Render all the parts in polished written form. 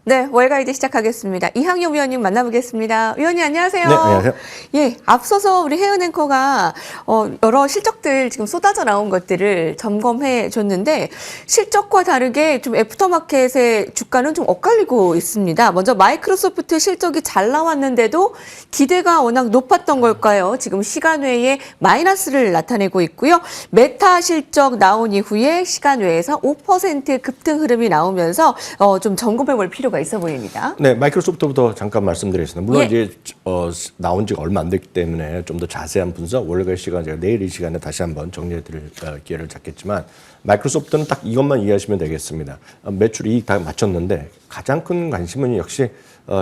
네, 월가이드 시작하겠습니다. 이항용 위원님 만나보겠습니다. 위원님 안녕하세요. 네, 안녕하세요. 예, 앞서서 우리 혜은 앵커가 여러 실적들 지금 쏟아져 나온 것들을 점검해 줬는데 실적과 다르게 좀 애프터마켓의 주가는 좀 엇갈리고 있습니다. 먼저 마이크로소프트 실적이 잘 나왔는데도 기대가 워낙 높았던 걸까요? 지금 시간외에 마이너스를 나타내고 있고요. 메타 실적 나온 이후에 시간외에서 5% 급등 흐름이 나오면서 좀 점검해 볼 필요가 있어 보입니다. 네, 마이크로소프트부터 잠깐 말씀드리겠습니다. 물론 예. 이제 나온 지가 얼마 안 됐기 때문에 좀 더 자세한 분석, 월요일 시간 제가 내일 이 시간에 다시 한번 정리해드릴 기회를 잡겠지만 마이크로소프트는 딱 이것만 이해하시면 되겠습니다. 매출 이익 다 맞췄는데 가장 큰 관심은 역시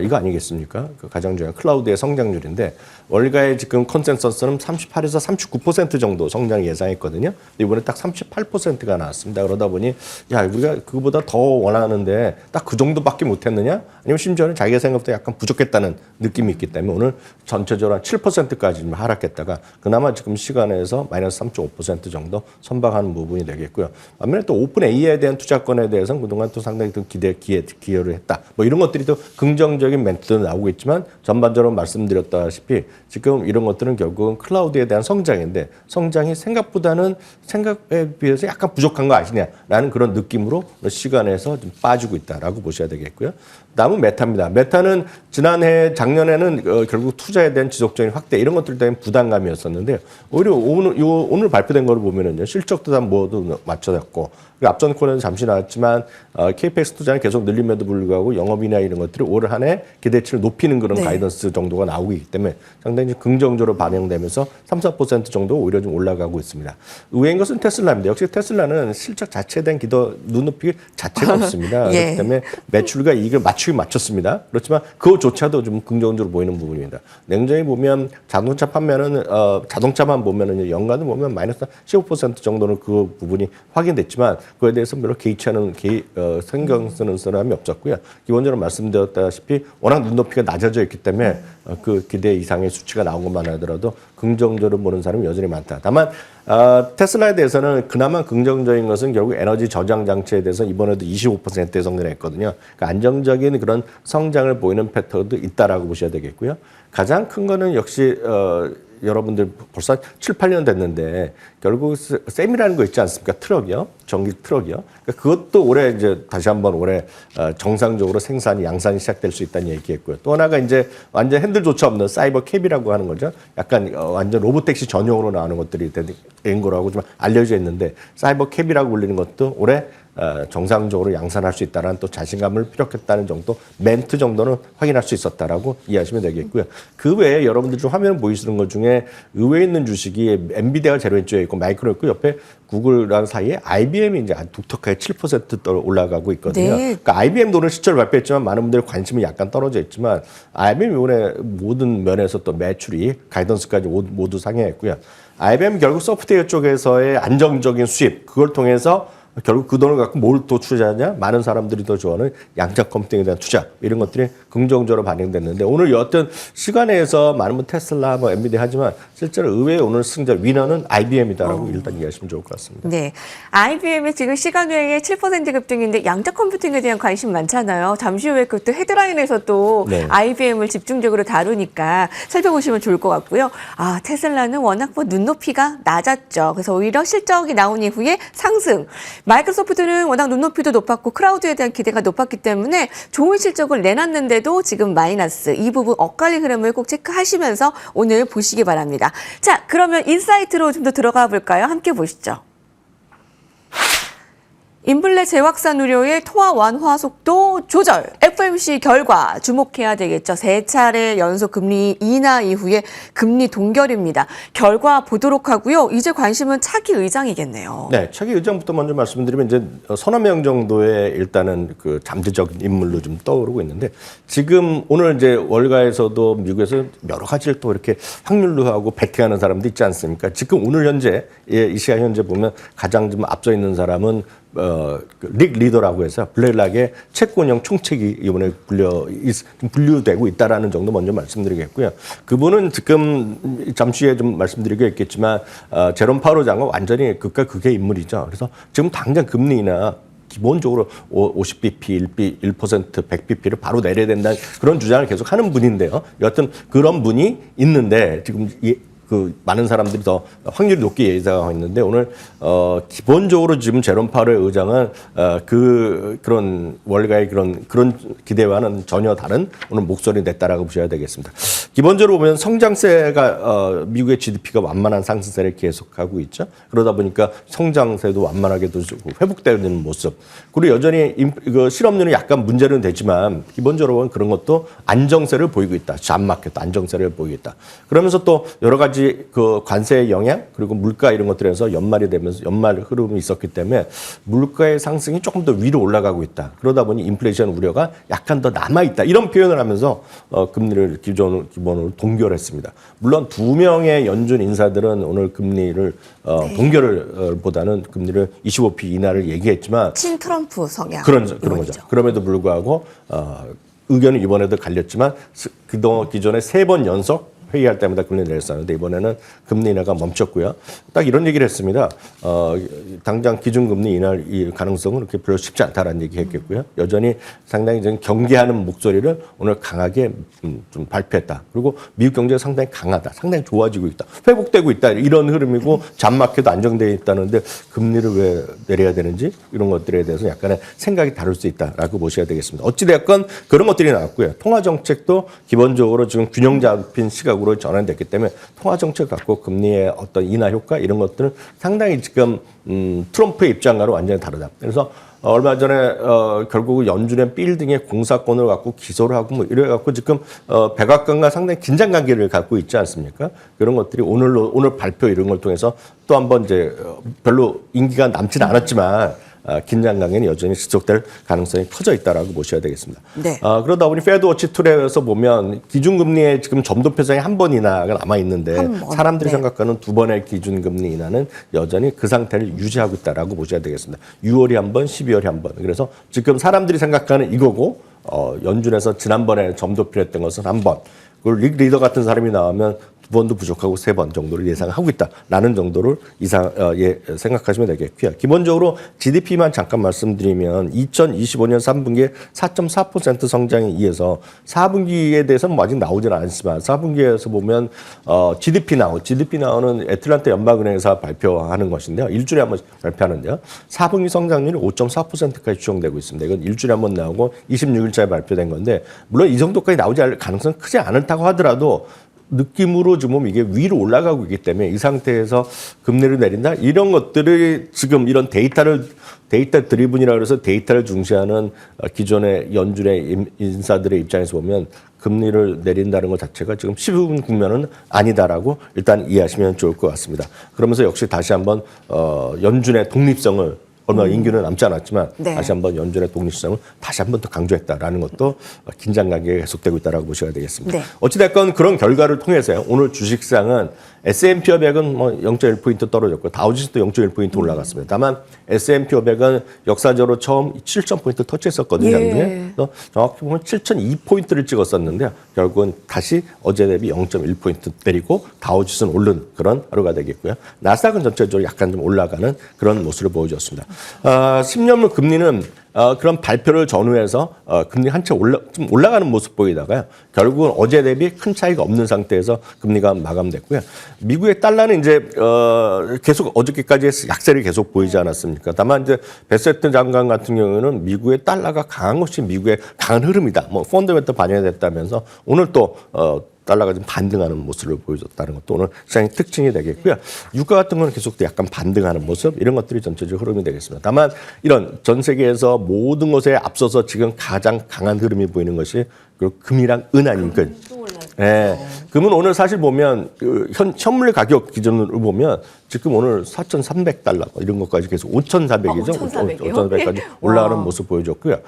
이거 아니겠습니까? 그 가장 중요한 클라우드의 성장률인데 월가의 지금 컨센서스는 38에서 39% 정도 성장 예상했거든요. 이번에 딱 38%가 나왔습니다. 그러다 보니 야 우리가 그거보다 더 원하는데 딱 그 정도밖에 못했느냐? 아니면 심지어는 자기가 생각보다 약간 부족했다는 느낌이 있기 때문에 오늘 전체적으로 한 7%까지 좀 하락했다가 그나마 지금 시간에서 마이너스 3.5% 정도 선방하는 부분이 되겠고요. 반면에 또 오픈 AI에 대한 투자권에 대해서는 그동안 또 상당히 좀 기여를 했다. 뭐 이런 것들이 또 긍정적인 멘트도 나오고 있지만 전반적으로 말씀드렸다시피 지금 이런 것들은 결국은 클라우드에 대한 성장인데 성장이 생각보다는 생각에 비해서 약간 부족한 거 아시냐라는 그런 느낌으로 시간에서 좀 빠지고 있다라고 보셔야 되겠고요. 다음은 메타입니다. 메타는 작년에는 결국 투자에 대한 지속적인 확대 이런 것들 때문에 부담감이었었는데 오히려 오늘 발표된 거를 보면은요 실적도 다 모두 맞춰졌고 앞전 코너는 잠시 나왔지만 KPX 투자는 계속 늘림에도 불구하고 영업이나 이런 것들이 올 한 해 기대치를 높이는 그런 네. 가이던스 정도가 나오고 있기 때문에 상당히 긍정적으로 반영되면서 3, 4% 정도 오히려 좀 올라가고 있습니다. 의외인 것은 테슬라입니다. 역시 테슬라는 실적 자체에 대한 눈높이 자체가 없습니다. 예. 그렇기 때문에 매출과 이익을 맞췄습니다. 그렇지만 그것조차도 좀 긍정적으로 보이는 부분입니다. 냉정히 보면 자동차 판매는 자동차만 보면은 연간을 보면 마이너스 15% 정도는 그 부분이 확인됐지만 그에 대해서 별로 개의치 않은 신경 쓰는 사람이 없었고요. 기본적으로 말씀드렸다시피 워낙 눈높이가 낮아져 있기 때문에 그 기대 이상의 수치가 나온 것만 하더라도 긍정적으로 보는 사람이 여전히 많다. 다만 테슬라에 대해서는 그나마 긍정적인 것은 결국 에너지 저장 장치에 대해서 이번에도 25%의 성장을 했거든요. 그러니까 안정적인 그런 성장을 보이는 패턴도 있다라고 보셔야 되겠고요. 가장 큰 거는 역시 여러분들 벌써 7, 8년 됐는데 결국 셈이라는 거 있지 않습니까? 트럭이요. 전기 트럭이요. 그러니까 그것도 올해 이제 다시 한번 올해 정상적으로 양산이 시작될 수 있다는 얘기했고요. 또 하나가 이제 완전 핸들조차 없는 사이버 캡이라고 하는 거죠. 약간 완전 로보택시 전용으로 나오는 것들이 된 거라고 좀 알려져 있는데 사이버 캡이라고 불리는 것도 올해 정상적으로 양산할 수 있다는 또 자신감을 피력했다는 정도 멘트 정도는 확인할 수 있었다라고 이해하시면 되겠고요. 그 외에 여러분들 좀 화면 보이시는 것 중에 의외에 있는 주식이 엔비디아가 제로 왼쪽에 있고 마이크로 있고 옆에 구글랑 사이에 IBM이 이제 독특하게 7% 올라가고 있거든요. 네. 그러니까 IBM도 오늘 실적을 발표했지만 많은 분들의 관심이 약간 떨어져 있지만 IBM이 올해 모든 면에서 또 매출이 가이던스까지 모두 상회했고요. IBM 결국 소프트웨어 쪽에서의 안정적인 수입 그걸 통해서 결국 그 돈을 갖고 뭘 또 투자하냐? 많은 사람들이 더 좋아하는 양자 컴퓨팅에 대한 투자 이런 것들이 긍정적으로 반영됐는데 오늘 어떤 시간에서 많은 분 테슬라, 엔비디아 하지만 실제로 의외의 오늘 승자 위너는 IBM이다라고 일단 이해하시면 좋을 것 같습니다. 네, IBM이 지금 시간 외에 7% 급등인데 양자 컴퓨팅에 대한 관심 많잖아요. 잠시 후에 그것도 헤드라인에서 또 네. IBM을 집중적으로 다루니까 살펴보시면 좋을 것 같고요. 테슬라는 워낙 눈높이가 낮았죠. 그래서 오히려 실적이 나온 이후에 상승. 마이크로소프트는 워낙 눈높이도 높았고 클라우드에 대한 기대가 높았기 때문에 좋은 실적을 내놨는데도 지금 마이너스. 이 부분 엇갈린 흐름을 꼭 체크하시면서 오늘 보시기 바랍니다. 자, 그러면 인사이트로 좀 더 들어가 볼까요? 함께 보시죠. 인플레 재확산 우려의 통화 완화 속도 조절, FOMC 결과 주목해야 되겠죠. 세 차례 연속 금리 인하 이후에 금리 동결입니다. 결과 보도록 하고요. 이제 관심은 차기 의장이겠네요. 네, 차기 의장부터 먼저 말씀드리면 이제 서너 명 정도의 일단은 그 잠재적인 인물로 좀 떠오르고 있는데 지금 오늘 이제 월가에서도 미국에서 여러 가지를 또 이렇게 확률로 하고 베팅하는 사람도 있지 않습니까? 지금 오늘 현재 이 시간 현재 보면 가장 좀 앞서 있는 사람은 릭 리더라고 해서 블랙락의 채권형 총책이 이번에 분류되고 있다라는 정도 먼저 말씀드리겠고요. 그분은 지금 잠시 후에 좀 말씀드리겠지만 제롬 파월 장관 완전히 극과 극의 인물이죠. 그래서 지금 당장 금리 인하 기본적으로 50bp, 1%, 100bp를 바로 내려야 된다는 그런 주장을 계속 하는 분인데요. 여하튼 그런 분이 있는데 지금 그 많은 사람들이 더 확률이 높게 예상하고 있는데 오늘 기본적으로 지금 제롬 파월 의장은 그런 월가의 그런 기대와는 전혀 다른 오늘 목소리 냈다라고 보셔야 되겠습니다. 기본적으로 보면 성장세가 미국의 GDP가 완만한 상승세를 계속하고 있죠. 그러다 보니까 성장세도 완만하게도 회복되는 모습. 그리고 여전히 실업률은 약간 문제는 되지만 기본적으로 그런 것도 안정세를 보이고 있다. 잡마켓 안정세를 보이고 있다. 그러면서 또 여러 가지 그 관세의 영향 그리고 물가 이런 것들에서 연말이 되면서 연말 흐름이 있었기 때문에 물가의 상승이 조금 더 위로 올라가고 있다. 그러다 보니 인플레이션 우려가 약간 더 남아 있다. 이런 표현을 하면서 금리를 기본으로 동결했습니다. 물론 2명의 연준 인사들은 오늘 금리를 동결을 보다는 금리를 25p 인하를 얘기했지만 친트럼프 성향 그런 거죠. 그럼에도 불구하고 의견은 이번에도 갈렸지만 그동안 기존에 3번 연속 회의할 때마다 금리 내렸었는데 이번에는 금리 인하가 멈췄고요. 딱 이런 얘기를 했습니다. 당장 기준금리 인하 가능성은 그렇게 별로 쉽지 않다라는 얘기했겠고요. 여전히 상당히 좀 경계하는 목소리를 오늘 강하게 좀 발표했다. 그리고 미국 경제가 상당히 강하다. 상당히 좋아지고 있다. 회복되고 있다. 이런 흐름이고 잡마켓도 안정되어 있다는데 금리를 왜 내려야 되는지 이런 것들에 대해서 약간의 생각이 다를 수 있다라고 보셔야 되겠습니다. 어찌됐건 그런 것들이 나왔고요. 통화정책도 기본적으로 지금 균형 잡힌 시각 으로 전환됐기 때문에 통화정책 갖고 금리의 어떤 인하 효과 이런 것들은 상당히 지금 트럼프의 입장과는 완전히 다르다. 그래서 얼마 전에 결국 연준의 빌딩의 공사권을 갖고 기소를 하고 뭐 이래 갖고 지금 백악관과 상당히 긴장 관계를 갖고 있지 않습니까? 그런 것들이 오늘 발표 이런 걸 통해서 또 한번 이제 별로 인기가 남지는 않았지만. 긴장 관계는 여전히 지속될 가능성이 커져 있다라고 보셔야 되겠습니다. 네. 그러다 보니 페드워치 툴에서 보면 기준금리의 지금 점도 표정이 한 번 인하가 남아 있는데 사람들이 생각하는 2번의 기준금리 인하는 여전히 그 상태를 유지하고 있다라고 보셔야 되겠습니다. 6월이 한 번, 12월이 한 번. 그래서 지금 사람들이 생각하는 이거고 연준에서 지난번에 점도표 했던 것은 한 번. 그리고 리더 같은 사람이 나오면 2번도 부족하고 3번 정도를 예상하고 있다라는 정도를 생각하시면 되겠고요. 기본적으로 GDP만 잠깐 말씀드리면 2025년 3분기에 4.4% 성장에 의해서 4분기에 대해서는 뭐 아직 나오지는 않지만 4분기에서 보면 GDP 나오는 애틀란타 연방은행에서 발표하는 것인데요. 일주일에 한 번씩 발표하는데요. 4분기 성장률이 5.4%까지 추정되고 있습니다. 이건 일주일에 한 번 나오고 26일자에 발표된 건데 물론 이 정도까지 나오지 않을 가능성은 크지 않다고 하더라도 느낌으로 좀 이게 위로 올라가고 있기 때문에 이 상태에서 금리를 내린다? 이런 것들을 지금 이런 데이터 드리븐이라고 해서 데이터를 중시하는 기존의 연준의 인사들의 입장에서 보면 금리를 내린다는 것 자체가 지금 쉬운 국면은 아니다라고 일단 이해하시면 좋을 것 같습니다. 그러면서 역시 다시 한번 연준의 독립성을 얼마 임기는 남지 않았지만 네. 다시 한번 연준의 독립성을 다시 한번 더 강조했다라는 것도 긴장 관계가 계속되고 있다라고 보셔야 되겠습니다. 네. 어찌됐건 그런 결과를 통해서요. 오늘 주식시장은 S&P 500은 뭐 0.1포인트 떨어졌고 다우지수도 0.1포인트 올라갔습니다. 다만 S&P 500은 역사적으로 처음 7,000포인트 터치했었거든요. 그래서 정확히 보면 7,002포인트를 찍었었는데 결국은 다시 어제 대비 0.1포인트 내리고 다우지수는 오른 그런 하루가 되겠고요. 나스닥은 전체적으로 약간 좀 올라가는 그런 모습을 보여줬습니다. 10년물 금리는 그런 발표를 전후해서 금리 한채 좀 올라가는 모습 보이다가요. 결국은 어제 대비 큰 차이가 없는 상태에서 금리가 마감됐고요. 미국의 달러는 이제 계속 어저께까지 약세를 계속 보이지 않았습니까? 다만 이제 베세트 장관 같은 경우는 미국의 달러가 강한 것이 미국의 강한 흐름이다. 뭐 펀더멘털 반영이 됐다면서 오늘 또 달러가 좀 반등하는 모습을 보여줬다는 것도 오늘 시장의 특징이 되겠고요. 유가 같은 거는 계속 약간 반등하는 모습 이런 것들이 전체적 흐름이 되겠습니다. 다만 이런 전 세계에서 모든 것에 앞서서 지금 가장 강한 흐름이 보이는 것이 금이랑 은 아닙니까? 네. 금은 오늘 사실 보면 현물의 가격 기준으로 보면 지금 오늘 4,300달러 이런 것까지 계속 5,400이죠. 5,400까지 올라가는 모습 보여줬고요.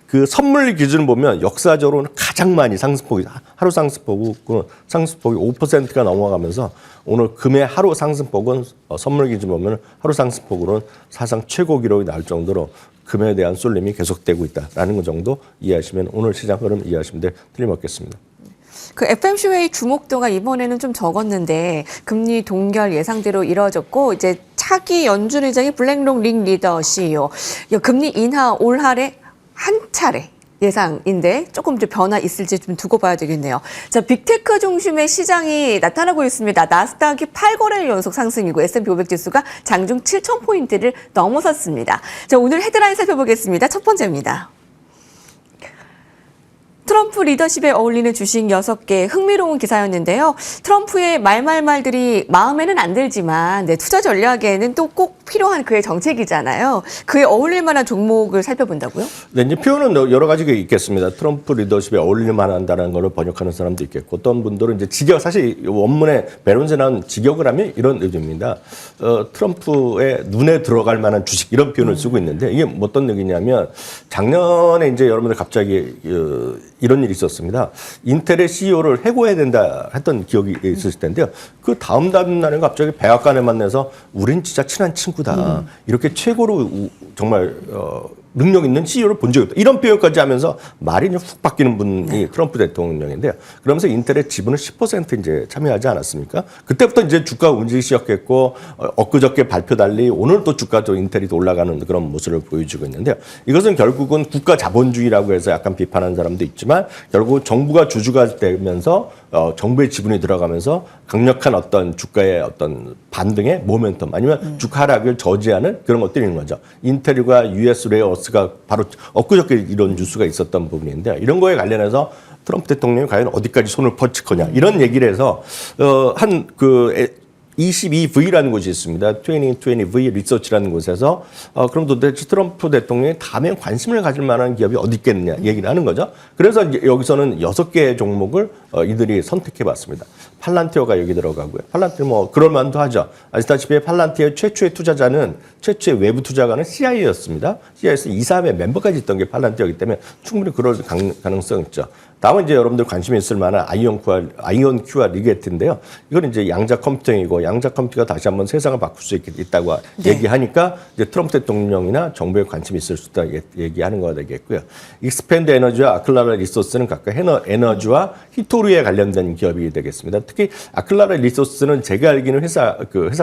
그 선물 기준을 보면 역사적으로는 가장 많이 상승폭이 하루 상승폭이 5%가 넘어가면서 오늘 금의 하루 상승폭은 선물 기준 보면 하루 상승폭으로는 사상 최고 기록이 나올 정도로 금에 대한 쏠림이 계속되고 있다라는 것 정도 이해하시면 오늘 시장 흐름 이해하시면 틀림없겠습니다. 그 FMC의 주목도가 이번에는 좀 적었는데 금리 동결 예상대로 이뤄졌고 이제 차기 연준 의장이 블랙록 링리더 CEO. 금리 인하 올할에 한 차례 예상인데 조금 좀 변화 있을지 좀 두고 봐야 되겠네요. 자, 빅테크 중심의 시장이 나타나고 있습니다. 나스닥이 8거래일 연속 상승이고 S&P 500 지수가 장중 7,000포인트를 넘어섰습니다. 자, 오늘 헤드라인 살펴보겠습니다. 첫 번째입니다. 트럼프 리더십에 어울리는 주식 6개 흥미로운 기사였는데요. 트럼프의 말들이 마음에는 안 들지만 투자 전략에는 또 꼭 필요한 그의 정책이잖아요. 그에 어울릴 만한 종목을 살펴본다고요? 네, 이제 표현은 여러 가지가 있겠습니다. 트럼프 리더십에 어울릴 만한다는 걸 번역하는 사람도 있겠고, 어떤 분들은 이제 사실 원문에 베론즈에 나온 직역을 하면 이런 의미입니다. 트럼프의 눈에 들어갈 만한 주식, 이런 표현을 쓰고 있는데, 이게 어떤 얘기냐면, 작년에 이제 여러분들 갑자기 이런 일이 있었습니다. 인텔의 CEO를 해고해야 된다 했던 기억이 있으실 텐데요. 그 다음 날에 갑자기 백악관에 만나서 우린 진짜 친한 친구다. 이렇게 최고로 정말 능력 있는 CEO를 본 적이 없다. 이런 표현까지 하면서 말이 훅 바뀌는 분이 트럼프 대통령인데요. 그러면서 인텔의 지분을 10% 이제 참여하지 않았습니까? 그때부터 이제 주가가 움직이기 시작했고, 엊그저께 발표 달리 오늘 또 주가도 인텔이 또 올라가는 그런 모습을 보여주고 있는데요. 이것은 결국은 국가 자본주의라고 해서 약간 비판하는 사람도 있지만, 결국 정부가 주주가 되면서 정부의 지분이 들어가면서 강력한 어떤 주가의 어떤 반등의 모멘텀, 아니면 주가 하락을 저지하는 그런 것들이 있는 거죠. 인텔과 US 레어스가 바로 엊그저께 이런 뉴스가 있었던 부분인데, 이런 거에 관련해서 트럼프 대통령이 과연 어디까지 손을 뻗칠 거냐, 이런 얘기를 해서 22V라는 곳이 있습니다. 2020V 리서치라는 곳에서 그럼 도대체 트럼프 대통령이 다음에 관심을 가질 만한 기업이 어디 있겠느냐 얘기를 하는 거죠. 그래서 이제 여기서는 6개의 종목을 이들이 선택해 봤습니다. 팔란티어가 여기 들어가고요. 팔란티어 뭐 그럴 만도 하죠. 아시다시피 팔란티어 최초의 투자자는, 최초의 외부 투자가는 CIA였습니다. CIA에서 이사회 멤버까지 있던 게 팔란티어이기 때문에 충분히 그럴 가능성이 있죠. 다음은 이제 여러분들 관심이 있을 만한 아이온큐와 리게트인데요. 이건 이제 양자 컴퓨팅이고, 양자 컴퓨터가 다시 한번 세상을 바꿀 수 있다고 얘기하니까 이제 트럼프 대통령이나 정부에 관심이 있을 수 있다 얘기하는 거가 되겠고요. 익스펜드 에너지와 아클라라 리소스는 각각 에너지와 히토류에 관련된 기업이 되겠습니다. 특히 아클라라 리소스는 제가 알기는 회사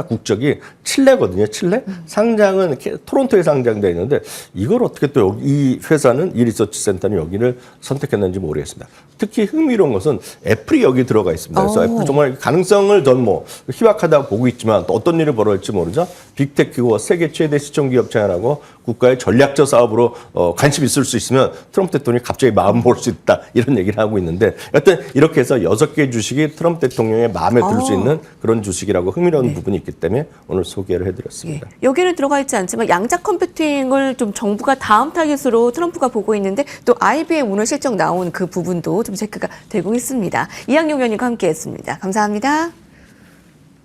국적이 칠레거든요. 칠레? 상장은 토론토에 상장되어 있는데, 이걸 어떻게 또 이 회사는, 이 리서치 센터는 여기를 선택했는지 모르겠습니다. 특히 흥미로운 것은 애플이 여기 들어가 있습니다. 그래서 애플 정말 가능성을 전 희박하다고 보고 있지만 또 어떤 일이 벌어질지 모르죠. 빅테크고 세계 최대 시총 기업 차원하고 국가의 전략적 사업으로 관심이 있을 수 있으면 트럼프 대통령이 갑자기 마음 볼 수 있다, 이런 얘기를 하고 있는데, 여튼 이렇게 해서 6개 주식이 트럼프 대통령의 마음에 들 수 있는 그런 주식이라고 흥미로운 부분이 있기 때문에 오늘 소개를 해드렸습니다. 여기는 들어가 있지 않지만 양자 컴퓨팅을 좀 정부가 다음 타깃으로 트럼프가 보고 있는데, 또 IBM 오늘 실적 나온 그 부분도 좀 체크가 되고 있습니다. 이학용 의원님과 함께했습니다. 감사합니다.